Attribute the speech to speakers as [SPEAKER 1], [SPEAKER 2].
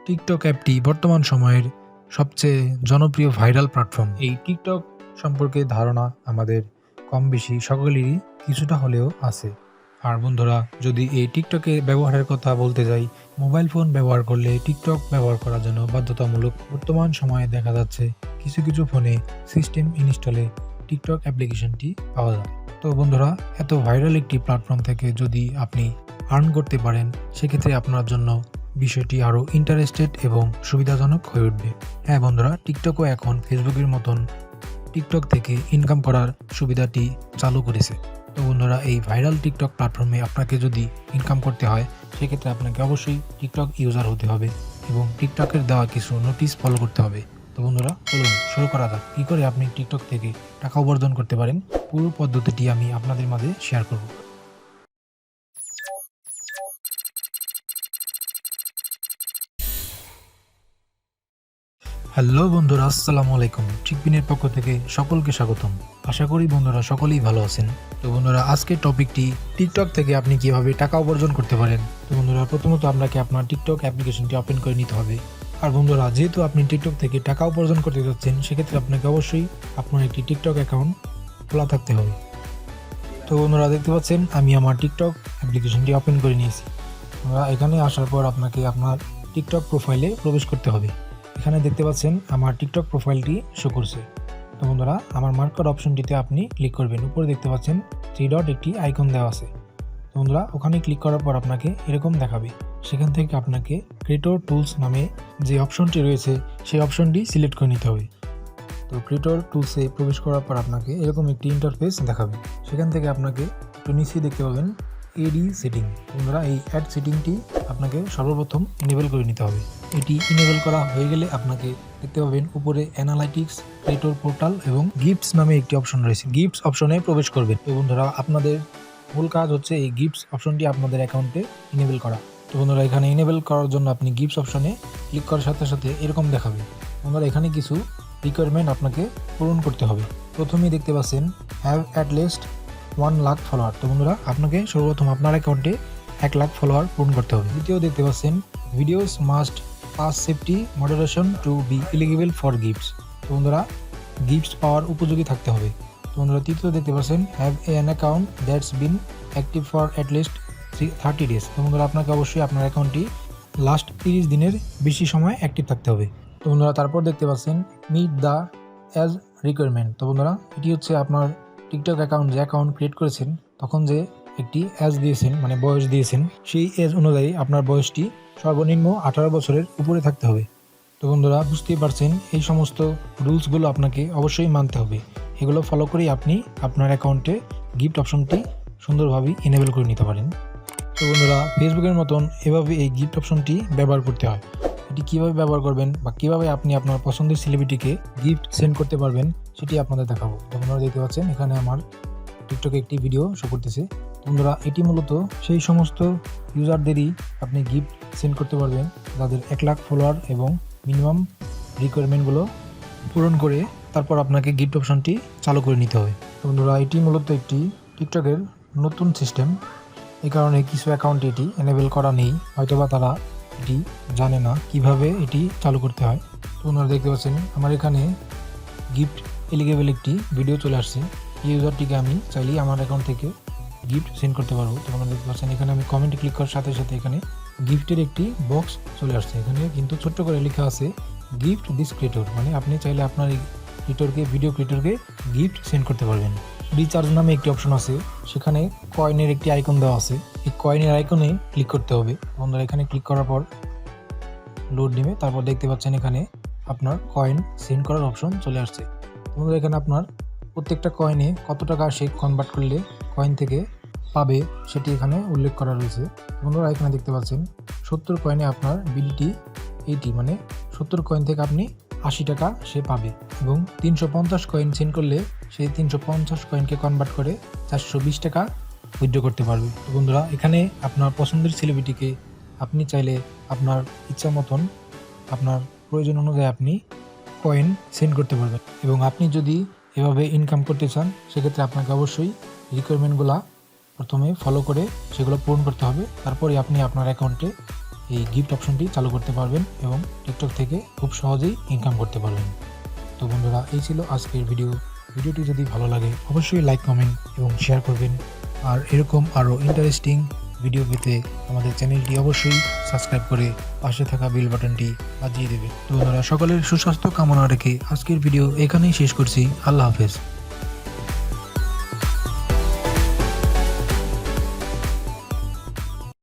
[SPEAKER 1] TikTok অ্যাপটি বর্তমান সময়ের সবচেয়ে জনপ্রিয় ভাইরাল প্ল্যাটফর্ম। এই টিকটক সম্পর্কে ধারণা আমাদের কম বেশি সকলেরই কিছুটা হলেও আছে। আর বন্ধুরা, যদি এই টিকটকে ব্যবহারের কথা বলতে যাই, মোবাইল ফোন ব্যবহার করলে টিকটক ব্যবহার করার জন্য বাধ্যতামূলক। বর্তমান সময়ে দেখা যাচ্ছে কিছু কিছু ফোনে সিস্টেম ইনস্টলে টিকটক অ্যাপ্লিকেশনটি পাওয়া যায়। তো বন্ধুরা, এত ভাইরাল একটি প্ল্যাটফর্ম থেকে যদি আপনি আর্ন করতে পারেন, সেক্ষেত্রে আপনার জন্য বিষয়টি আরও ইন্টারেস্টেড এবং সুবিধাজনক হয়ে উঠবে। হ্যাঁ বন্ধুরা, টিকটকও এখন ফেসবুকের মতন টিকটক থেকে ইনকাম করার সুবিধাটি চালু করেছে। তো বন্ধুরা, এই ভাইরাল টিকটক প্ল্যাটফর্মে আপনাকে যদি ইনকাম করতে হয়, সেক্ষেত্রে আপনাকে অবশ্যই টিকটক ইউজার হতে হবে এবং টিকটকের দেওয়া কিছু নোটিশ ফলো করতে হবে। তো বন্ধুরা, চলুন শুরু করা যাক। কী করে আপনি টিকটক থেকে টাকা উপার্জন করতে পারেন, পুরো পদ্ধতিটি আমি আপনাদের মাঝে শেয়ার করব। হ্যালো বন্ধুরা, আসসালামু আলাইকুম। চিকবিনের পক্ষ থেকে সকলকে স্বাগতম। আশা করি বন্ধুরা সকলেই ভালো আছেন। তো বন্ধুরা, আজকের টপিকটি টিকটক থেকে আপনি কিভাবে টাকা উপার্জন করতে পারেন। তো বন্ধুরা, প্রথমত আপনাকে আপনার টিকটক অ্যাপ্লিকেশনটি ওপেন করে নিতে হবে। আর বন্ধুরা, যেহেতু আপনি টিকটক থেকে টাকা উপার্জন করতে যাচ্ছেন, সেক্ষেত্রে আপনাকে অবশ্যই আপনার একটি টিকটক অ্যাকাউন্ট খোলা থাকতে হবে। তো বন্ধুরা, দেখতে পাচ্ছেন আমি আমার টিকটক অ্যাপ্লিকেশনটি ওপেন করে নিয়েছি। এখানে আসার পর আপনাকে আপনার টিকটক প্রোফাইলে প্রবেশ করতে হবে। এখানে দেখতে পাচ্ছেন আমার টিকটক প্রোফাইলটি শো করছে। তো বন্ধুরা, আমার মার্কার অপশনটিতে আপনি ক্লিক করবেন। উপরে দেখতে পাচ্ছেন 3 ডট একটি আইকন দেওয়া আছে। তো বন্ধুরা, ওখানে ক্লিক করার পর আপনাকে এরকম দেখাবে। সেখান থেকে আপনাকে ক্রিয়েটর টুলস নামে যে অপশনটি রয়েছে, সেই অপশনটি সিলেক্ট করে নিতে হবে। তো ক্রিয়েটর টুলসে প্রবেশ করার পর আপনাকে এরকম একটি ইন্টারফেস দেখাবে। সেখান থেকে আপনাকে একটু নিচে দেখতে পাবেন এডি সেটিং। বন্ধুরা, এই অ্যাড সেটিংটি আপনাকে সর্বপ্রথম ইনেবল করে নিতে হবে। এটি ইনেবল করা হয়ে গেলে আপনাকে দেখতে পাবেন উপরে অ্যানালাইটিক্স, ক্রিয়েটর পোর্টাল এবং গিফটস নামে একটি অপশন রয়েছে। গিফটস অপশনে প্রবেশ করবেন। তো বন্ধুরা, আপনাদের মূল কাজ হচ্ছে এই গিফটস অপশনটি আপনাদের অ্যাকাউন্টে ইনেবল করা। তো বন্ধুরা, এখানে ইনেবল করার জন্য আপনি গিফটস অপশনে ক্লিক করার সাথে সাথে এরকম দেখাবে। বন্ধুরা, এখানে কিছু রিকোয়ারমেন্ট আপনাকে পূরণ করতে হবে। প্রথমেই দেখতে পাচ্ছেন have at least 1 lakh follower. তো বন্ধুরা, আপনাকে সর্বপ্রথম আপনার অ্যাকাউন্টে 1 লাখ ফলোয়ার পূরণ করতে হবে। দ্বিতীয় দেখতে পাচ্ছেন videos must pass safety moderation to be eligible for gifts. তো বন্ধুরা, গিফটস পাওয়ার উপযোগী থাকতে হবে। তো বন্ধুরা, তৃতীয় দেখতে পাচ্ছেন have an account that's bin active for at least 30 days. তো বন্ধুরা, আপনাকে অবশ্যই আপনার অ্যাকাউন্টটি লাস্ট 30 দিনের বেশি সময় অ্যাক্টিভ থাকতে হবে। তো বন্ধুরা, তারপর দেখতে পাচ্ছেন মিট দ্য অ্যাজ রিকোয়ারমেন্ট। তো বন্ধুরা, এটি হচ্ছে আপনার টিকটক অ্যাকাউন্ট যে অ্যাকাউন্ট ক্রিয়েট করেছেন, তখন যে একটি এজ দিয়েছেন, মানে বয়স দিয়েছেন, সেই এজ অনুযায়ী আপনার বয়সটি সর্বনিম্ন 18 বছরের উপরে থাকতে হবে। তো বন্ধুরা, বুঝতেই পারছেন এই সমস্ত রুলসগুলো আপনাকে অবশ্যই মানতে হবে। এগুলো ফলো করেই আপনি আপনার অ্যাকাউন্টে গিফট অপশনটি সুন্দরভাবে ইনেবল করে নিতে পারেন। তো বন্ধুরা, ফেসবুকের মতন এভাবে এই গিফট অপশনটি ব্যবহার করতে হয়। এটি কীভাবে ব্যবহার করবেন বা কীভাবে আপনি আপনার পছন্দের সেলিব্রিটিকে গিফট সেন্ড করতে পারবেন, সেটি আপনাদের দেখাবো। তো আপনারা দেখতে পাচ্ছেন এখানে আমার টিকটকে একটি ভিডিও শো করতেছে। বন্ধুরা, এটি মূলত সেই সমস্ত ইউজারদেরই আপনি গিফট সেন্ড করতে পারবেন যাদের 1 লাখ ফলোয়ার এবং মিনিমাম রিকোয়ারমেন্টগুলো পূরণ করে তারপর আপনাকে গিফট অপশনটি চালু করে নিতে হবে। বন্ধুরা, এটি মূলত একটি টিকটকের নতুন সিস্টেম। এই কারণে কিছু অ্যাকাউন্টে এটি এনেবল করা নেই, হয়তোবা তারা এটি জানে না কিভাবে এটি চালু করতে হয়। তো আপনারা দেখতে পাচ্ছেন আমার এখানে গিফট এলিগেবল একটি ভিডিও চলে আসছে। এই ইউজারটিকে আমি চাইলেই আমার অ্যাকাউন্ট থেকে গিফট সেন্ড করতে পারবো। তো আপনারা দেখতে পাচ্ছেন এখানে আমি কমেন্টে ক্লিক করার সাথে সাথে এখানে গিফটের একটি বক্স চলে আসছে। এখানে কিন্তু ছোট্ট করে লেখা আছে গিফট দিস ক্রিয়েটর, মানে আপনি চাইলে আপনার এই ভিডিও ক্রিয়েটরকে গিফট সেন্ড করতে পারবেন। রিচার্জ নামে একটি অপশন আছে, সেখানে কয়েনের একটি আইকন দেওয়া আছে। এই কয়েনের আইকনে ক্লিক করতে হবে। বন্ধুরা, এখানে ক্লিক করার পর লোড নেবে। তারপর দেখতে পাচ্ছেন এখানে আপনার কয়েন সেন্ড করার অপশন চলে আসছে। বন্ধুরা, এখানে আপনার প্রত্যেকটা কয়েনে কত টাকা সে কনভার্ট করলে কয়েন থেকে পাবে সেটি এখানে উল্লেখ করা রয়েছে। বন্ধুরা, এখানে দেখতে পাচ্ছেন 70 কয়েনে আপনার বিলিটি 80, মানে 70 কয়েন থেকে আপনি 80 টাকা সে পাবে এবং 350 কয়েন সেন্ড করলে সেই 350 কয়েনকে কনভার্ট করে 420 টাকা উইথড্র করতে পারবে। তো বন্ধুরা, এখানে আপনার পছন্দের সেলিব্রিটিকে আপনি চাইলে আপনার ইচ্ছা মতন আপনার প্রয়োজন অনুযায়ী আপনি কয়েন সেন্ড করতে পারবেন। এবং আপনি যদি এভাবে ইনকাম করতে চান, সেক্ষেত্রে আপনাকে অবশ্যই রিকোয়ারমেন্টগুলো প্রথমে ফলো করে সেগুলো পূরণ করতে হবে। তারপরে আপনি আপনার অ্যাকাউন্টে এই গিফট অপশনটি চালু করতে পারবেন এবং টিকটক থেকে খুব সহজেই ইনকাম করতে পারবেন। তো বন্ধুরা, এই ছিল আজকের ভিডিওটি যদি ভালো লাগে অবশ্যই লাইক, কমেন্ট এবং শেয়ার করবেন। আর এরকম আরও ইন্টারেস্টিং ভিডিও পেতে আমাদের চ্যানেলটি অবশ্যই সাবস্ক্রাইব করে পাশে থাকা বেল বাটনটি বাজিয়ে দেবেন। তো বন্ধুরা, সকলের সুস্বাস্থ্য কামনা রেখে আজকের ভিডিও এখানেই শেষ করছি। আল্লাহ হাফেজ।